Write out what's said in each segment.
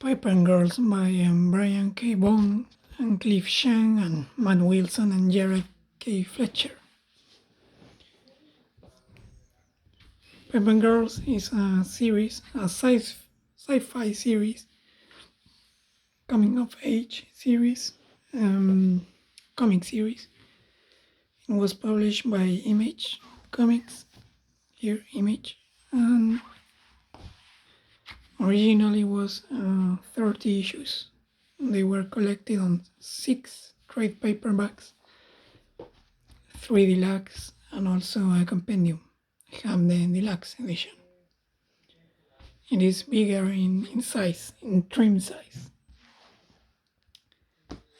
Pipe and Girls by Brian K. Vaughn and Cliff Chiang and Matt Wilson and Jared K. Fletcher. Pipe and Girls is a series, a sci-fi series, coming of age series, comic series. It was published by Image Comics, here Image, and originally was 30 issues. They were collected on 6 trade paperbacks, 3 Deluxe, and also a compendium. I have the Deluxe edition. It is bigger in size, in trim size.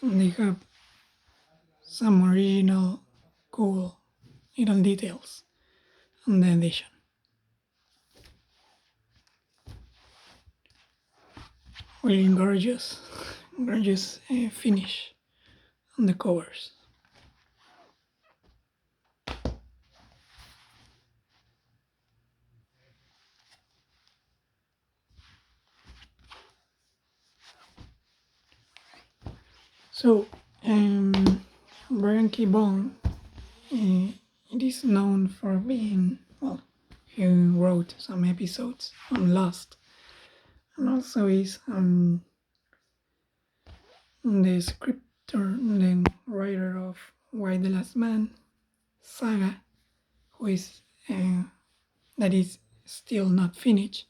And they have some original cool little details on the edition. Really gorgeous finish on the covers. So, Brian K. Vaughan, it is known for being, well, he wrote some episodes on Lost, and also is the scripter, the writer of Why the Last Man saga, who is that is still not finished.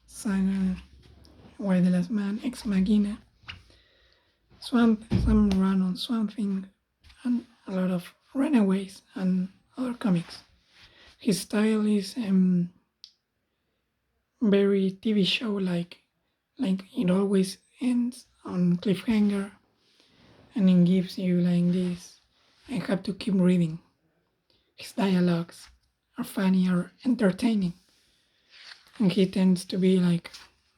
Saga Why the Last Man, Ex Machina, some run on Swamp Thing, and a lot of Runaways and other comics. His style is very TV show like it always ends on cliffhanger, and it gives you like this. I have to keep reading. His dialogues are funny or entertaining, and he tends to be like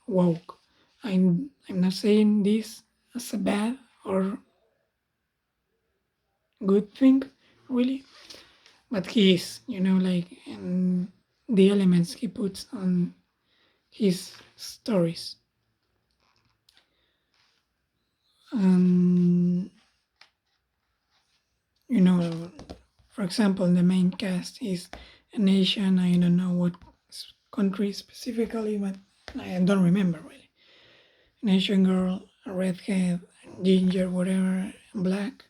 woke. I'm not saying this as a bad or good thing, really, but he is, like, and the elements he puts on his stories. You know, for example, the main cast is a nation, I don't know what country specifically, but I don't remember really. An Asian girl, a redhead, ginger, whatever, black,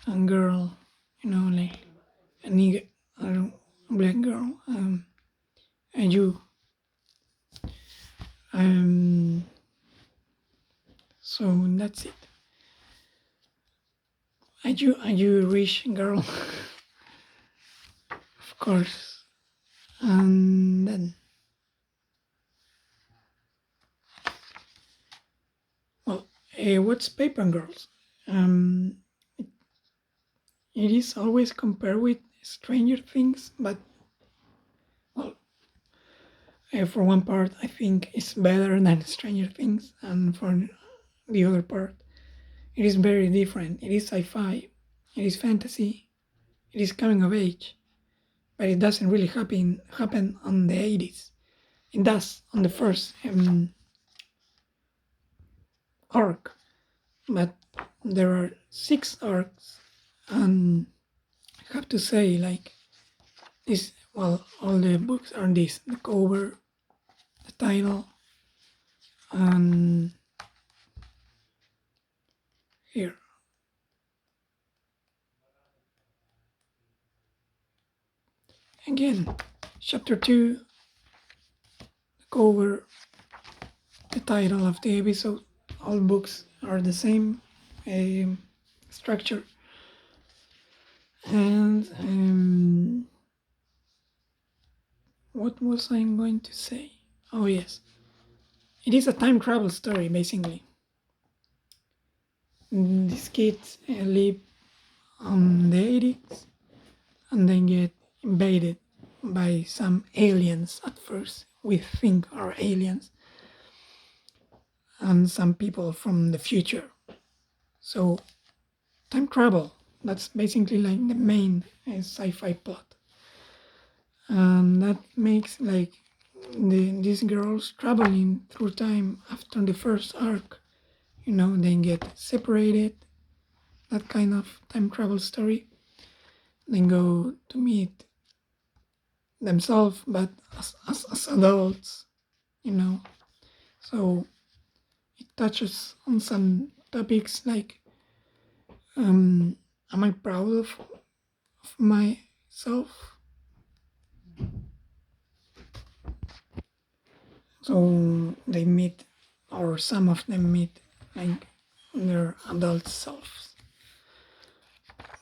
and girl, like a nigger, a black girl, a Jew. So that's it. A Jewish girl, of course. And then, well, what's Paper Girls? It is always compared with Stranger Things, but, well, for one part, I think it's better than Stranger Things, and for the other part, it is very different. It is sci-fi, it is fantasy, it is coming of age, but it doesn't really happen on the 80s. It does on the first arc, but there are 6 arcs, and I have to say, like, this, well, all the books are this: the cover, the title, and here. Again, chapter 2, the cover, the title of the episode. All books are the same structure. And what was I going to say? Oh, yes. It is a time travel story, basically. These kids live on the 80s and then get invaded by some aliens at first. We think are aliens. And some people from the future. So, time travel, that's basically like the main sci-fi plot. And that makes like these girls traveling through time after the first arc, they get separated, that kind of time travel story, then go to meet themselves, but as adults, you know. So it touches on some topics like, am I proud of myself? So they meet, or some of them meet, like their adult selves,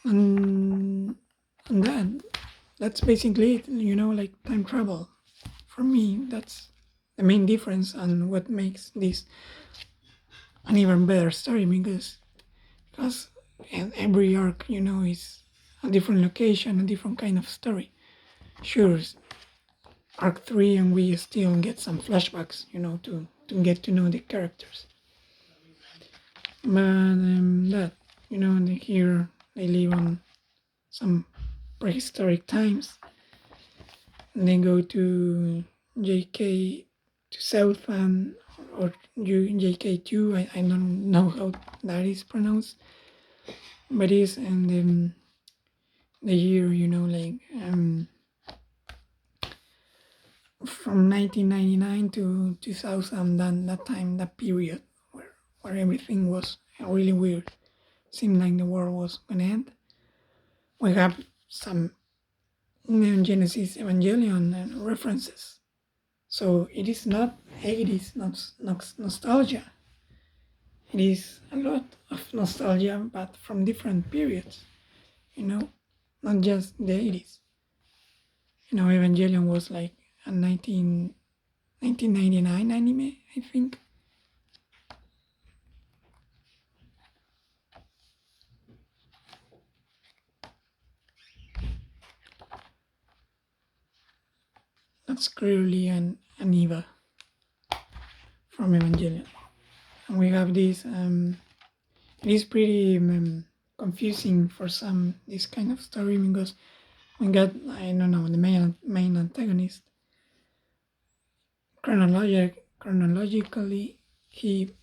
and that's basically it. Like time travel. For me, that's the main difference, and what makes this an even better story because in every arc, is a different location, a different kind of story. Sure, arc 3, and we still get some flashbacks, to get to know the characters. But that, here they live on some prehistoric times. And they go to JK to South and or JK2. I don't know how that is pronounced, but it's in the year, from 1999 to 2000, that time, that period where everything was really weird. Seemed like the world was gonna end. We have some Neon Genesis Evangelion references. So it is not 80s nostalgia. It is a lot of nostalgia, but from different periods, not just the 80s. Evangelion was like a 1999 anime, I think. That's clearly an Eva from Evangelion. And we have this, it is pretty confusing for some, this kind of story, because we got, I don't know, the main antagonist. Chronologically, he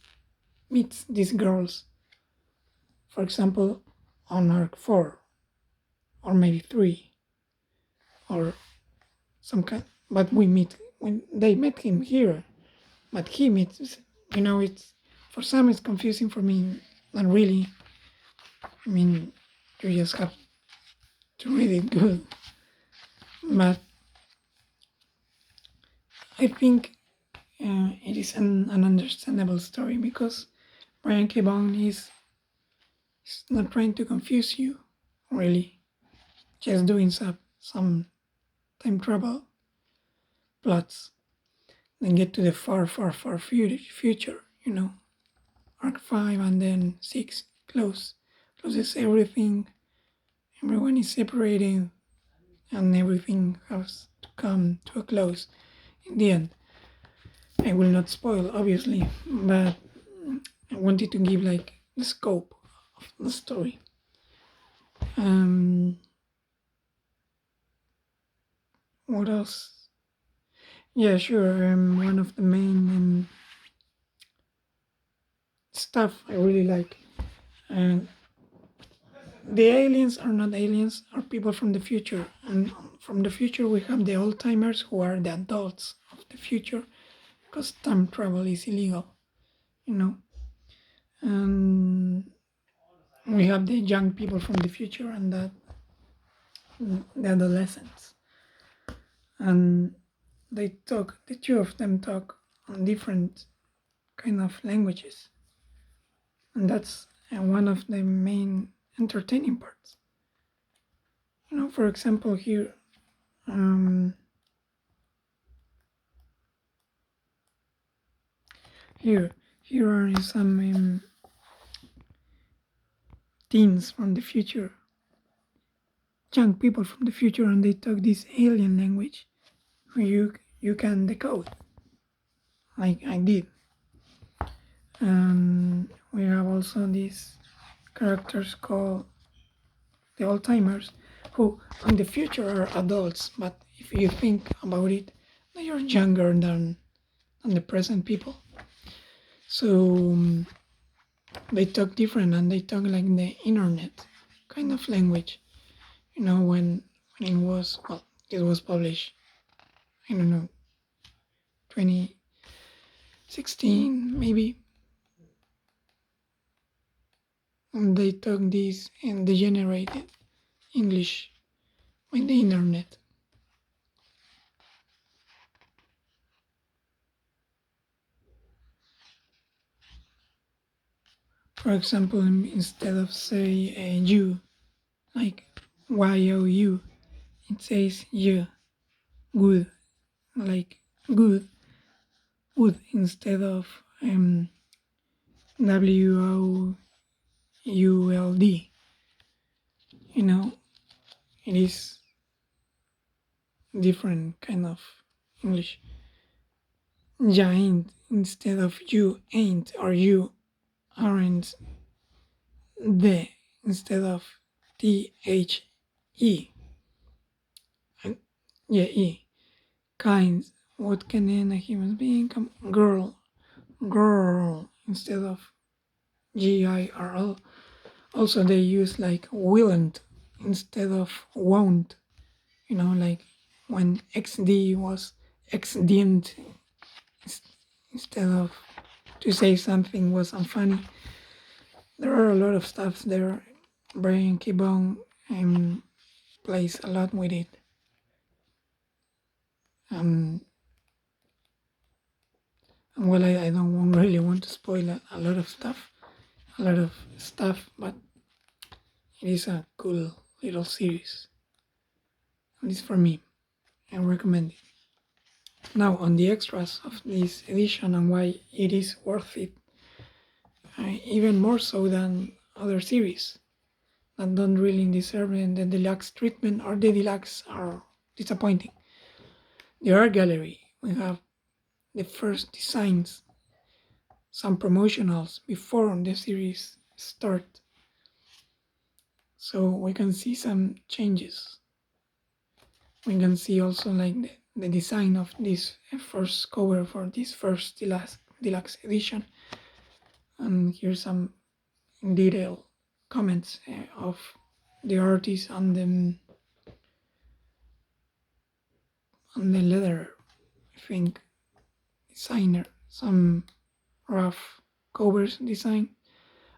meets these girls, for example, on arc 4, or maybe 3, or some kind, but when they met him here, but he meets, it's, for some it's confusing, for me, not really. I mean, you just have to read it good. But I think it is an understandable story, because Brian K. Vaughan is not trying to confuse you, really. Just doing some time travel plots. Then get to the far, far, far future, Arc 5 and then 6 closes everything. Everyone is separating, and everything has to come to a close in the end. I will not spoil, obviously, but I wanted to give like the scope of the story. What else? Yeah, sure. One of the main stuff I really like. And the aliens are not aliens, are people from the future. And from the future, we have the old timers, who are the adults of the future, because time travel is illegal, And we have the young people from the future, and the adolescents. And the two of them talk on different kind of languages. And that's one of the main entertaining parts. For example, here, here are some teens from the future, young people from the future, and they talk this alien language, where you can decode, like I did. And we have also these characters called the old timers, who in the future are adults, but if you think about it, they are younger than the present people. So they talk different and they talk like the internet kind of language. When it was published, I don't know, 2016 maybe, and they talk this and degenerated English with the internet. For example, instead of say you, like you, it says you, good, like good, would instead of WOULD. You know, it is different kind of English. Giant instead of you ain't or you aren't. The instead of THE. And yeah, E. Kind. What can in a human being come? Girl instead of GIRL. Also, they use like willn't instead of won't. Like when XD was XDn't instead of to say something was unfunny. There are a lot of stuff there. Brian Kibon plays a lot with it. Um, well, I don't really want to spoil a lot of stuff, but it is a cool little series. At least for me, I recommend it. Now, on the extras of this edition and why it is worth it, even more so than other series that don't really deserve the deluxe treatment, or the deluxe are disappointing. The art gallery, we have the first designs, some promotionals before the series start, so we can see some changes. We can see also like the design of this first cover for this first deluxe edition, and here's some detailed comments of the artist on the leather, I think, designer, some rough covers design,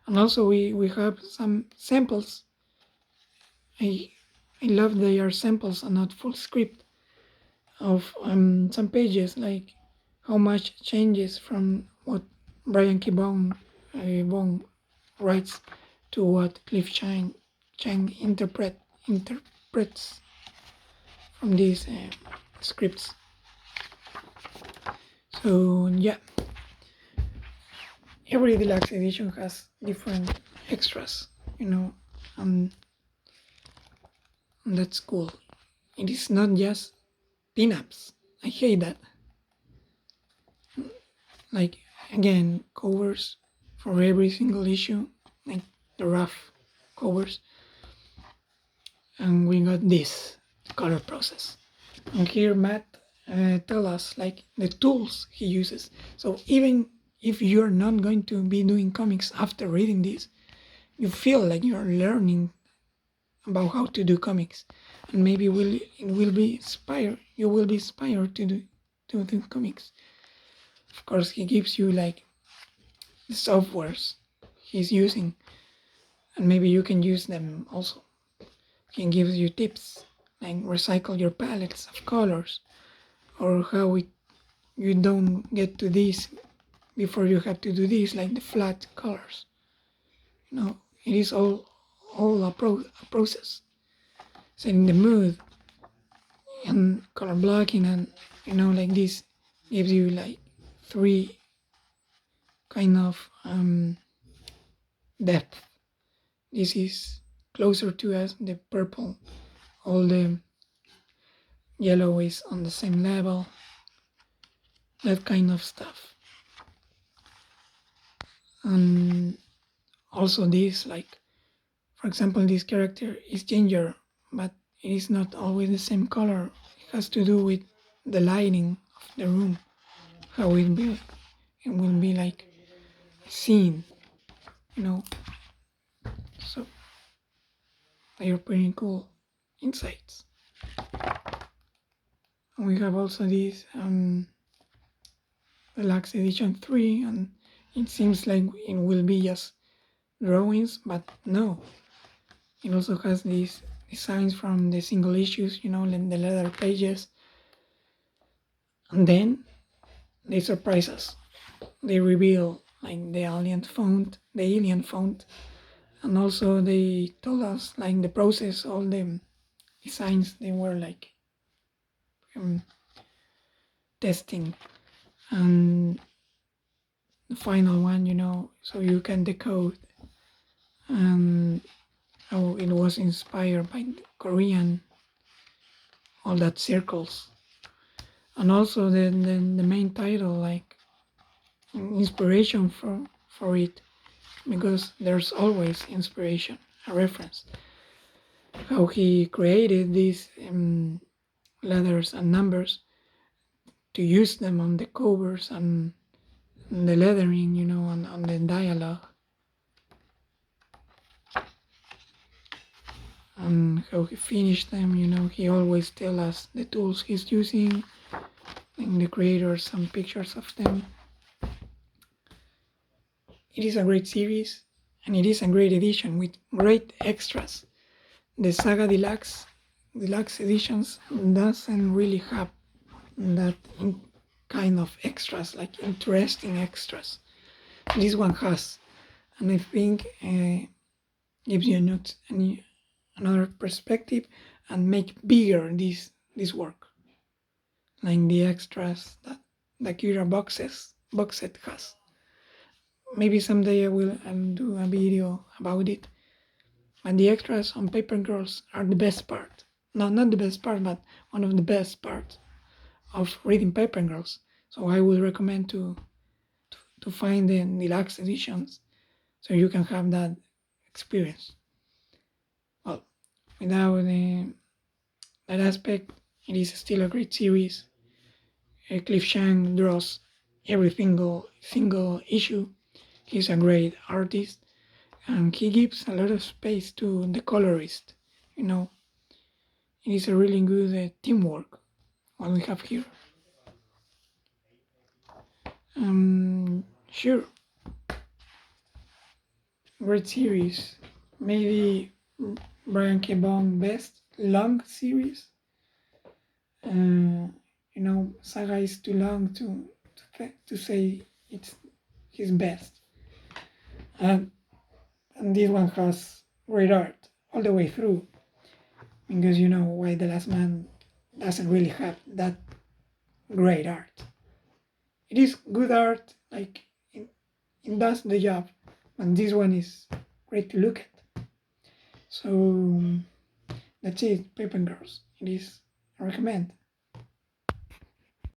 and also we have some samples. I love they are samples and not full script of some pages, like how much changes from what Brian Kibon Vaughn writes to what Chiang interprets from these scripts. So yeah, every deluxe edition has different extras, and that's cool. It is not just pinups. I hate that. Like, again, covers for every single issue, like the rough covers, and we got this color process. And here Matt tell us like the tools he uses. So even if you're not going to be doing comics after reading this, you feel like you're learning about how to do comics, and maybe you will be inspired to do comics. Of course, he gives you like the softwares he's using, and maybe you can use them also. He gives you tips like recycle your palettes of colors, or how you don't get to this before you have to do this, like the flat colors. It is all a process. Setting the mood and color blocking, and like this gives you like three kind of depth. This is closer to us, the purple, all the yellow is on the same level, that kind of stuff. And also this, like, for example, this character is ginger, but it is not always the same color. It has to do with the lighting of the room, how it will be like seen, you know. So they are pretty cool insights. And we have also this Deluxe Edition 3, and it seems like it will be just drawings, but no. It also has these designs from the single issues, the leather pages. And then they surprise us. They reveal like the alien font, and also they told us like the process, all the designs they were like testing, and the final one, so you can decode and how it was inspired by the Korean, all that circles, and also the main title, like inspiration for it, because there's always inspiration, a reference, how he created these letters and numbers to use them on the covers and the lettering, on the dialogue, and how he finished them. He always tell us the tools he's using, and the creators some pictures of them. It is a great series, and it is a great edition with great extras. The Saga Deluxe editions doesn't really have that kind of extras, like interesting extras. This one has, and I think gives you another perspective and make bigger this work, like the extras that the Kira box set has. Maybe someday I will do a video about it. And the extras on Paper Girls are the best part. No, not the best part, but one of the best parts of reading Paper Girls. So I would recommend to find the deluxe editions, so you can have that experience. Well, without that aspect, it is still a great series. Cliff Chiang draws every single issue. He's a great artist, and he gives a lot of space to the colorist. It is a really good teamwork what we have here. Sure, great series. Maybe Brian K. Vaughan best long series. Saga is too long to say it's his best. And this one has great art all the way through, because why the last man doesn't really have that great art. It is good art, like it does the job, and this one is great to look at. So that's it, Paper Girls. It is, I recommend.